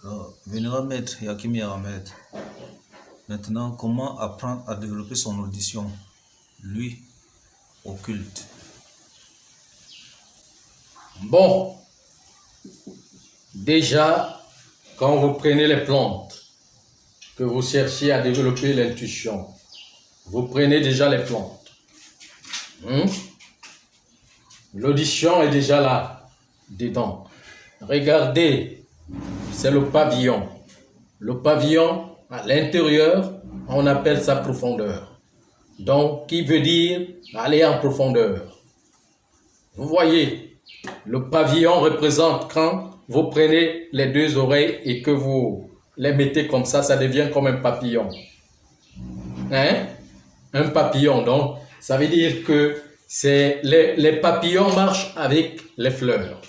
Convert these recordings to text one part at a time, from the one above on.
Alors, vénérable maître Yakimi Ahmed, maintenant, comment apprendre à développer son audition, lui, occulte? Bon, déjà, quand vous prenez les plantes, que vous cherchez à développer l'intuition, vous prenez déjà les plantes. L'audition est déjà là, dedans. Regardez, c'est le pavillon. Le pavillon, à l'intérieur, on appelle ça profondeur. Donc, qui veut dire aller en profondeur. Vous voyez, le pavillon représente quand vous prenez les deux oreilles et que vous les mettez comme ça devient comme un papillon. Un papillon, donc, ça veut dire que les papillons marchent avec les fleurs.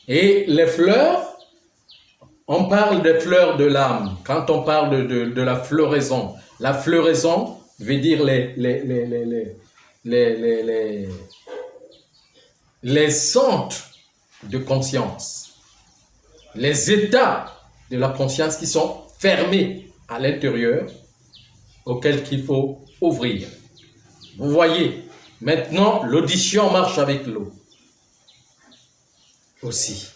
Et les fleurs, on parle des fleurs de l'âme. Quand on parle de la floraison veut dire les centres de conscience, les états de la conscience qui sont fermés à l'intérieur, auxquels il faut ouvrir. Vous voyez, maintenant l'audition marche avec l'eau aussi,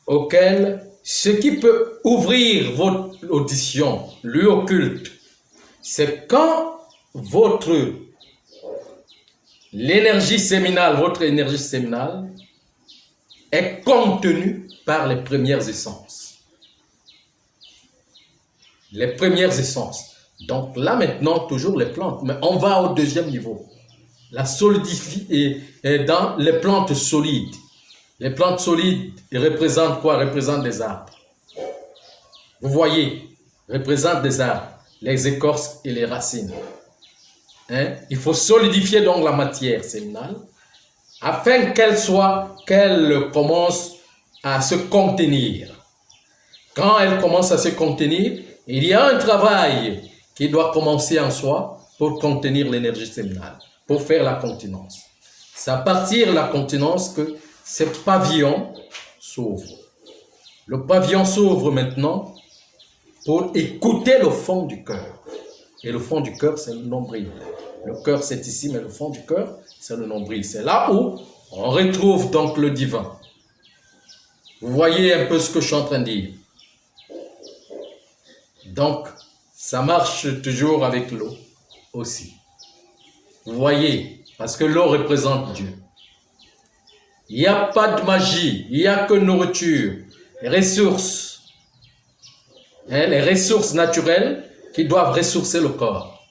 auquel ce qui peut ouvrir votre audition, lui occulte, c'est quand votre énergie séminale est contenue par les premières essences. Les premières essences. Donc là maintenant, toujours les plantes, mais on va au deuxième niveau. La solidité est dans les plantes solides. Les plantes solides représentent quoi? Représentent des arbres. Vous voyez, représentent des arbres, les écorces et les racines. Il faut solidifier donc la matière séminale afin qu'elle commence à se contenir. Quand elle commence à se contenir, il y a un travail qui doit commencer en soi pour contenir l'énergie séminale, pour faire la continence. C'est à partir de la continence que ce pavillon s'ouvre. Le pavillon s'ouvre maintenant pour écouter le fond du cœur. Et le fond du cœur, c'est le nombril. Le cœur, c'est ici, mais le fond du cœur, c'est le nombril. C'est là où on retrouve donc le divin. Vous voyez un peu ce que je suis en train de dire. Donc, ça marche toujours avec l'eau aussi. Vous voyez, parce que l'eau représente Dieu. Il n'y a pas de magie, il n'y a que nourriture, les ressources naturelles qui doivent ressourcer le corps.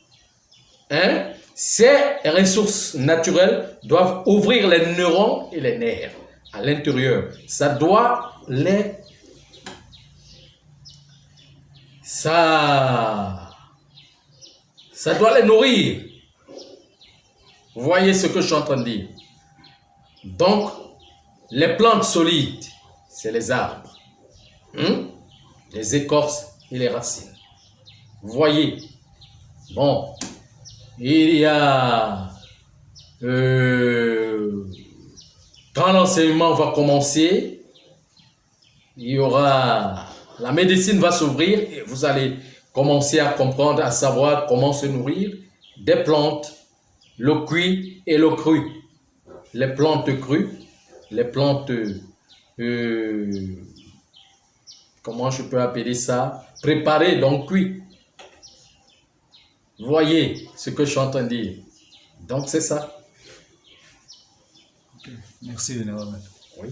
Ces ressources naturelles doivent ouvrir les neurones et les nerfs à l'intérieur. Ça doit les nourrir. Vous voyez ce que je suis en train de dire. Donc, les plantes solides, c'est les arbres, les écorces et les racines. Vous voyez, bon, il y a, quand l'enseignement va commencer, il y aura, la médecine va s'ouvrir et vous allez commencer à comprendre, à savoir comment se nourrir des plantes, le cuit et le cru. Les plantes crues, les plantes, comment je peux appeler ça, préparées, donc cuites. Vous voyez ce que je suis en train de dire. Donc c'est ça. Okay. Merci, vénérable maître. Oui.